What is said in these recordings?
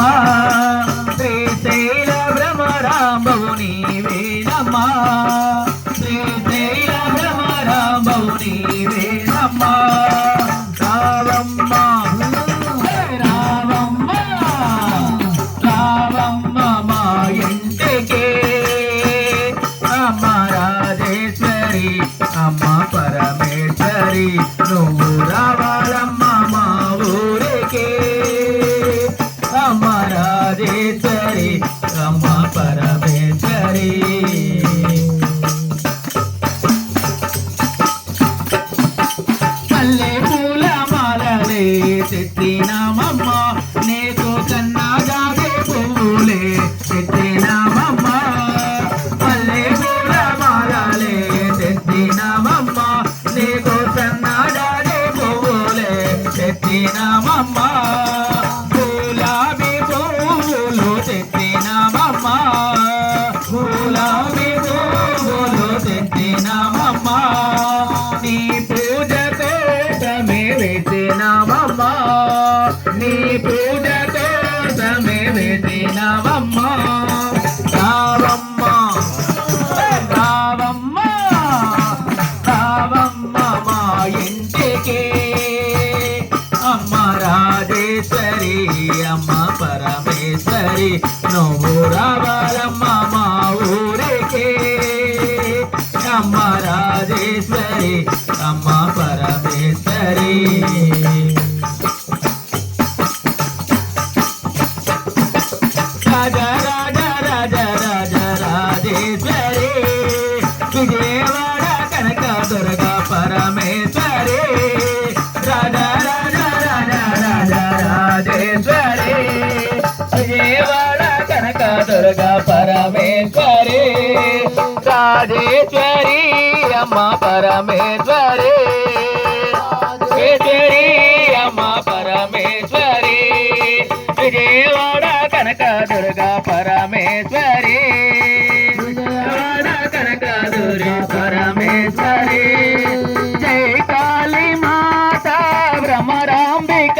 నీవేనమ్మా శ్రీశైల భ్రమరాంబవు నీవేనమ్మా శ్రీశైల భ్రమరాంబవు నీవేనమ్మా రావమ్మ రావమ్మ రావమ్మ మా ఇంటికి అమ్మ రాజేశ్వరి అమ్మ పరమేశ్వరి నువ్వు రావాలమ్మ మా ఊరికి అమ్మ రాజేశ్వరి అమ్మ పరమేశ్వరి మల్లె పూల మాలలే తెచ్చినామమ్మ నీకు కన్నా జాగే పువ్వులే తెచ్చినామమ్మ మల్లె పూల మాలలే తెచ్చినామమ్మ నీకు కన్నా జాగే పువ్వులే తెచ్చినామమ్మ గులాబీ పువ్వులు తెచ్చినామమ్మ గులాబీ పువ్వులు తెచ్చినామమ్మ నీ పూజ కోసమే వేసినామమ్మ నీ పూజ కోసమే వేసినామమ్మ రావమ్మ రావమ్మ రావమ్మ మా ఇంటికి అమ్మ రాజేశ్వరి అమ్మ పరమేశ్వరి నువ్వు రావాలమ్మ మా ఊరికి అమ్మ రాజేశ్వరి అమ్మ పరమేశ్వరి రాజ రాజ రాజ రాజ రాజేశ్వరి విజయవాడ కనక దుర్గా పరమేశ్వరి రాజ రాజ రాజ రాజ రాజేశ్వరి విజయవాడ కనక దుర్గా పరమేశ్వరి రాజేశ్వరి అమ్మ పరమేశ్వరి రాజేశ్వరి అమ్మ పరమేశ్వరి విజయవాడ కనక దుర్గా పరమేశ్వరి విజయవాడ కనక దుర్గా పరమేశ్వరి జై కాళీ మాత భ్రమరాంబిక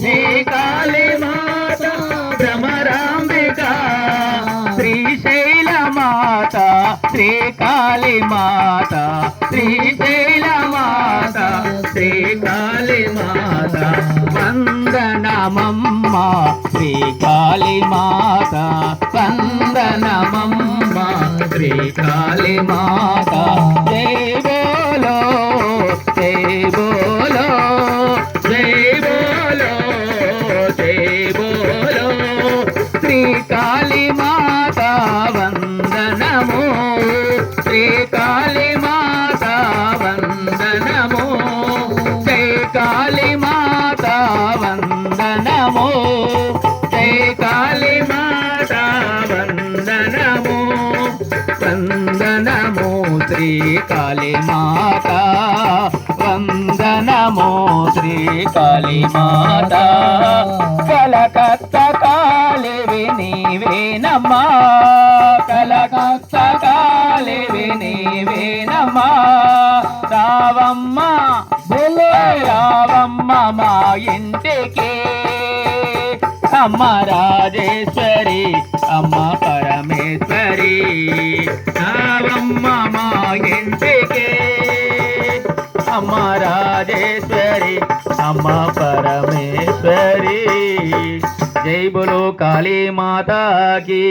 జై కాళీ మాత భ్రమరాంబిక శ్రీశైల మాత శ్రీకాళీ మాత శ్రీశైల మాత శ్రీకాళీ మాత వందనమమ్మ శ్రీకాళీ మాత వందనమమ్మ శ్రీకాళీ మాత జై బోలో జై బోలో జై బోలో జై బోలో శ్రీకాళీ మాత వందనము శ్రీకాళీ మాత వందనము జై కాళీ మాత వందనము జై కాళీ మాత వందనము వందనము శ్రీకాళీ మాత వందనము శ్రీకాళీ మాత కలకత్తా కాళివి నీవేనమ్మా కలకత్తా కాళివి నీవేనమ్మా రావమ్మ రావమ్మ మా ఇంటికి అమ్మ రాజేశ్వరి అమ్మ పరమేశ్వరి రావమ్మ మా ఇంటికి అమ్మ రాజేశ్వరి అమ్మ పరమేశ్వరి జై బోలో కాళీ మాతా की